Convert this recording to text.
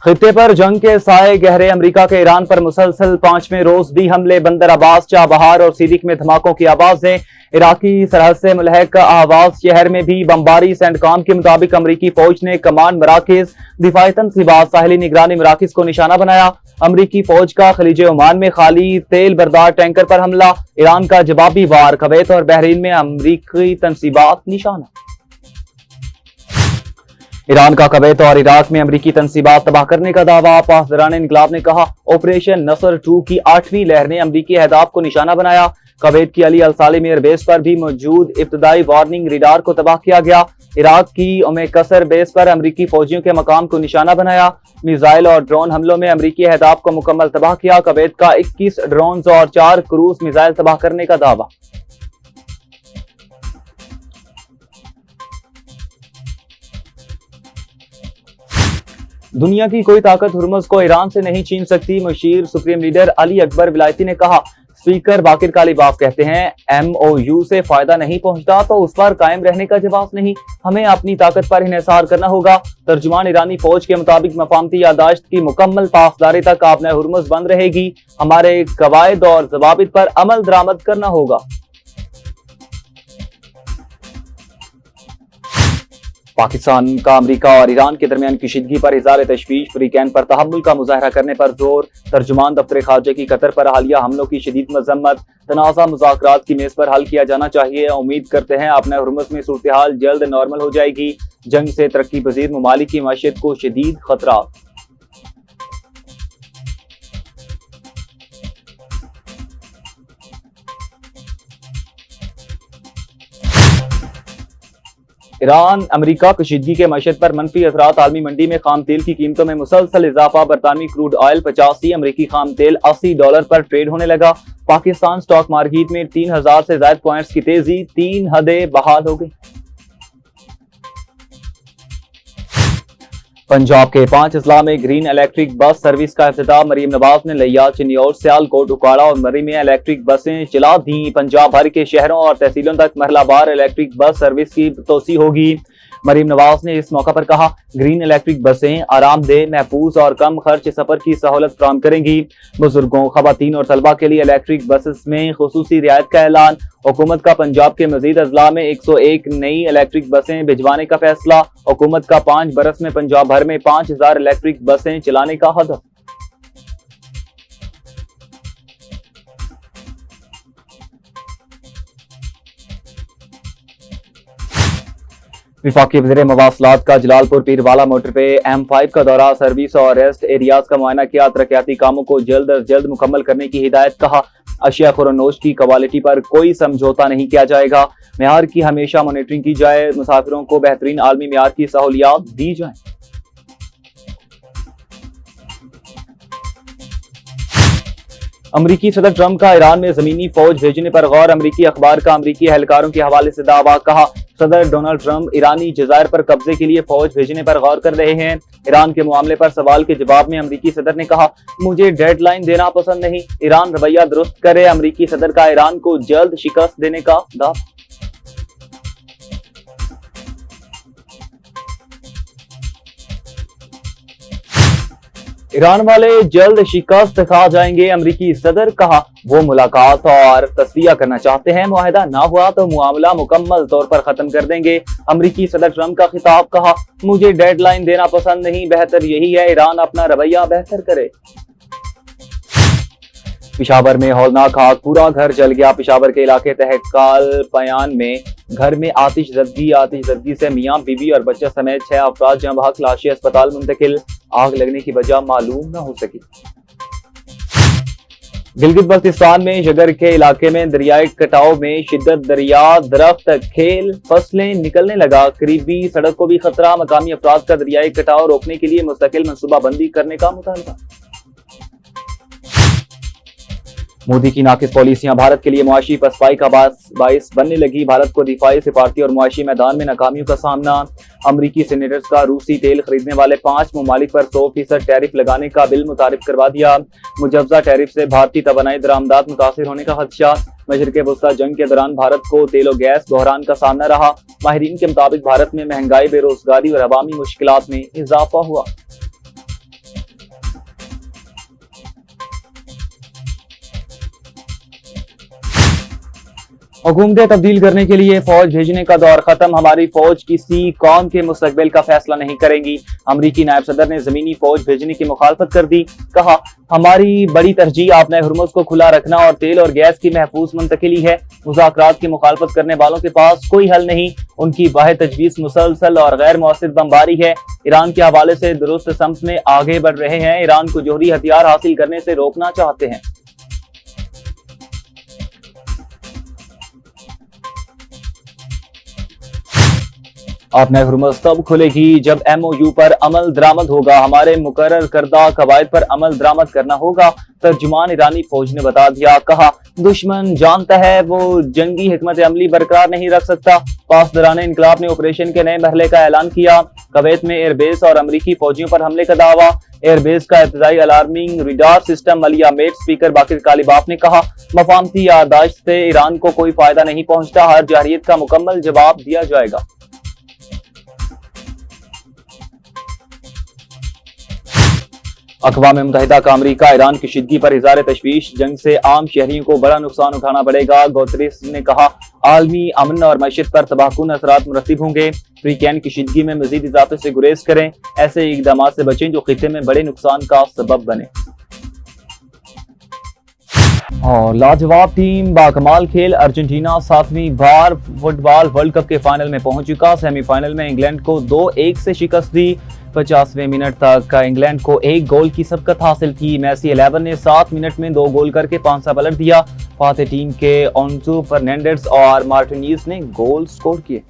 खित्ते पर जंग के साए गहरे। अमेरिका के ईरान पर मुसलसल पांचवें रोज भी हमले। बंदर अब्बास, चाबहार और सीरिक में धमाकों की आवाजें। इराकी सरहद से मुल्हक आवाज शहर में भी बमबारी। सेंटकॉम के मुताबिक अमरीकी फौज ने कमान मराकिज, दिफाई तनसीबात, साहिली निगरानी मराकिज को निशाना बनाया। अमरीकी फौज का खलीज ओमान में खाली तेल बरदार टैंकर पर हमला। ईरान का जवाबी वार। कुवैत और बहरीन में अमरीकी तनसीबात निशाना। ईरान का कुवैत और इराक में अमरीकी तनसीबात तबाह करने का दावा। पासदारान इनकलाब ने कहा, ऑपरेशन नसर 2 की 8वीं लहर ने अमरीकी अहदाफ को निशाना बनाया। कुवैत की अली अल सालिम एयरबेस पर भी मौजूद इब्तदाई वार्निंग रिडार को तबाह किया गया। इराक की उमे कसर बेस पर अमरीकी फौजियों के मकाम को निशाना बनाया। मिसाइल और ड्रोन हमलों में अमरीकी अहदाफ को मुकम्मल तबाह किया। कुवैत का 21 ड्रोन और 4 क्रूज मिसाइल तबाह करने का दावा। दुनिया की कोई ताकत हुर्मुज़ को ईरान से नहीं छीन सकती। Machine supreme leader Ali Akbar विलायती ने कहा। स्पीकर बाकिर कालीबाफ कहते हैं, MOU से फायदा नहीं पहुंचता तो उस पर कायम रहने का जवाब नहीं, हमें अपनी ताकत पर इन्हिसार करना होगा। तर्जुमान ईरानी फौज के मुताबिक मफामती यादाश्त की मुकम्मल पासदारी तक आबना हुर्मुज़ बंद रहेगी। हमारे कवायद और ज़वाबित पर अमल दरामद करना होगा। पाकिस्तान का अमेरिका और ईरान के दरमियान कशीदगी पर इज़हार तशवीश। फ्रीकैन पर तहम्मुल का मुजाहरा करने पर जोर। तर्जुमान दफ्तर खारजा की कतर पर हालिया हमलों की शदीद मजम्मत। तनाज़ा मुज़ाकरात की मेज पर हल किया जाना चाहिए। उम्मीद करते हैं अपने हुर्मुज़ में सूरत हाल जल्द नॉर्मल हो जाएगी। जंग से तरक्की पजीर ममालिक की मईशत को शदीद खतरा। ईरान अमेरिका कशीदगी के मईशत पर मनफी असरात। आलमी मंडी में खाम तेल की कीमतों में मुसलसल इजाफा। बरतानवी क्रूड ऑयल 85, अमेरिकी खाम तेल $80 पर ट्रेड होने लगा। पाकिस्तान स्टॉक मार्केट में 3000 से ज्यादा पॉइंट्स की तेजी। 3 हदें बहाल हो गई। पंजाब के 5 अजला में ग्रीन इलेक्ट्रिक बस सर्विस का इफ्तिताह। मरीम नवाज ने लिया। चिन्नौर, सियालकोट, उकाड़ा और मरी में इलेक्ट्रिक बसें चला दी। पंजाब भर के शहरों और तहसीलों तक महलावार इलेक्ट्रिक बस सर्विस की तोसी होगी। मरीम नवाज ने इस मौका पर कहा, ग्रीन इलेक्ट्रिक बसें आरामदेह, महफूज और कम खर्च सफर की सहूलत फराहम करेंगी। बुजुर्गों, खवातीन और तलबा के लिए इलेक्ट्रिक बसेस में खुसूसी रियायत का ऐलान। हुकूमत का पंजाब के मजीद अजला में 101 नई इलेक्ट्रिक बसें भिजवाने का फैसला। हुकूमत का 5 बरस में पंजाब भर में 5000 इलेक्ट्रिक बसें चलाने का हदफ। विफाकी वज़ीर मवासलात का जलालपुर पीरवाला मोटर पे M5 का दौरा। सर्विस और रेस्ट एरियाज का मुआयना किया। तरक्याती कामों को जल्द अज जल्द मुकम्मल करने की हिदायत। कहा, अशिया खुरनोश की क्वालिटी पर कोई समझौता नहीं किया जाएगा। मेयार की हमेशा मॉनिटरिंग की जाए। मुसाफिरों को बेहतरीन आलमी मेयार की सहूलियात दी जाए। अमरीकी सदर ट्रंप का ईरान में जमीनी फौज भेजने पर गौर। अमरीकी अखबार का अमरीकी एहलकारों के हवाले से दावा। कहा, सदर डोनाल्ड ट्रंप ईरानी जज़ायर पर कब्जे के लिए फौज भेजने पर गौर कर रहे हैं। ईरान के मामले पर सवाल के जवाब में अमरीकी सदर ने कहा, मुझे डेडलाइन देना पसंद नहीं, ईरान रवैया दुरुस्त करे। अमरीकी सदर का ईरान को जल्द शिकस्त देने का दावा। ईरान वाले जल्द शिकस्त खा जाएंगे। अमरीकी सदर कहा, वो मुलाकात और तस्वीर करना चाहते हैं, मुआहिदा ना हुआ तो मामला मुकम्मल तौर पर खत्म कर देंगे। अमरीकी सदर ट्रंप का खिताब। कहा, मुझे डेडलाइन देना पसंद नहीं, बेहतर यही है ईरान अपना रवैया बेहतर करे। पिशावर में हौलनाक आग, पूरा घर जल गया। पिशावर के इलाके तहकाल पयान में घर में आतिशज़दगी से मियां, बीवी और बच्चा समेत 6 अफराद जहां बहक लाशें अस्पताल मुंतकिल। आग लगने की वजह मालूम न हो सकी। गिलगित बल्तिस्तान में जगर के इलाके में दरियाई कटाव में शिद्दत। दरिया, दरख्त, खेल, फसलें निकलने लगा। करीबी सड़क को भी खतरा। मकामी अफराद का दरियाई कटाव रोकने के लिए मुस्तकिल मनसूबाबंदी करने का मुतालबा। मोदी की नाकिस पॉलिसियां भारत के लिए मुआशी पसपाई का बाइस बनने लगी। भारत को दिफाई, सिफारती और मुआशी मैदान में नाकामियों का सामना। अमरीकी सेनेटर्स का रूसी तेल खरीदने वाले 5 ममालिक पर 100% टैरिफ लगाने का बिल मुतारिफ करवा दिया। मुजवजा टैरिफ से भारतीय तवानाई दरामदात मुतासिर होने का खदशा। मशरिक़ वस्ता जंग के दौरान भारत को तेल और गैस बहरान का सामना रहा। माहिरीन के मुताबिक भारत में महंगाई, बेरोजगारी और अवामी मुश्किलात में इजाफा हुआ। हुकूमतें तब्दील करने के लिए फौज भेजने का दौर खत्म, हमारी फौज किसी कौम के मुस्तकबिल का फैसला नहीं करेंगी। अमरीकी नायब सदर ने जमीनी फौज भेजने की मुखालफत कर दी। कहा, हमारी बड़ी तरजीह आपने हुर्मुज़ को खुला रखना और तेल और गैस की महफूज मुंतकिली है। मुज़ाकरात की मुखालफत करने वालों के पास कोई हल नहीं, उनकी वाहिद तजवीज़ मुसलसल और गैर मौसर बमबारी है। ईरान के हवाले से दुरुस्त समत में आगे बढ़ रहे हैं, ईरान को जोहरी हथियार हासिल करने से रोकना चाहते हैं। अब नए हुर्मुज़ तब खुलेगी जब MOU पर अमल दरामद होगा, हमारे मुकर्रर करदा कवायद पर अमल दरामद करना होगा, तर्जुमान ईरानी फौज ने बता दिया। कहा, दुश्मन जानता है वो जंगी हिकमत अमली बरकरार नहीं रख सकता। पासदाराने इनकलाब ने ऑपरेशन के नए मरहले का ऐलान किया। कुवैत में एयरबेस और अमरीकी फौजियों पर हमले का दावा। एयरबेस का इब्तदाई अलार्मिंग रिडार सिस्टम मलिया मेट। स्पीकर बाकिर कालिबाफ ने कहा, मफाहमती यारदाश्त से ईरान को कोई फायदा नहीं पहुंचता, हर जाहिरियत का मुकम्मल जवाब दिया जाएगा। अक़वाम मुत्तहिदा का अमरीका ईरान की कशीदगी पर इज़हार तशवीश, जंग से आम शहरियों को बड़ा नुकसान उठाना पड़ेगा। गुतेरेस ने कहा, आलमी अमन और मैशत पर तबाहकुन असरात मुरतब होंगे। फ्रीकैन की कशीदगी में मजीद इजाफे से गुरेज करें, ऐसे इकदाम से बचें जो खित्ते में बड़े नुकसान का सबब बने। और लाजवाब टीम बाकमाल खेल, अर्जेंटीना 7वीं बार फुटबॉल वर्ल्ड कप के फाइनल में पहुंच चुका। सेमीफाइनल में इंग्लैंड को 2-1 से शिकस्त दी। 50वें मिनट तक इंग्लैंड को 1 गोल की सबकत हासिल थी। मैसी 11 ने 7 मिनट में 2 गोल करके 5 सा पलट दिया। फाते टीम के ओंजो फर्नांडिस और मार्टिनेज ने गोल स्कोर किए।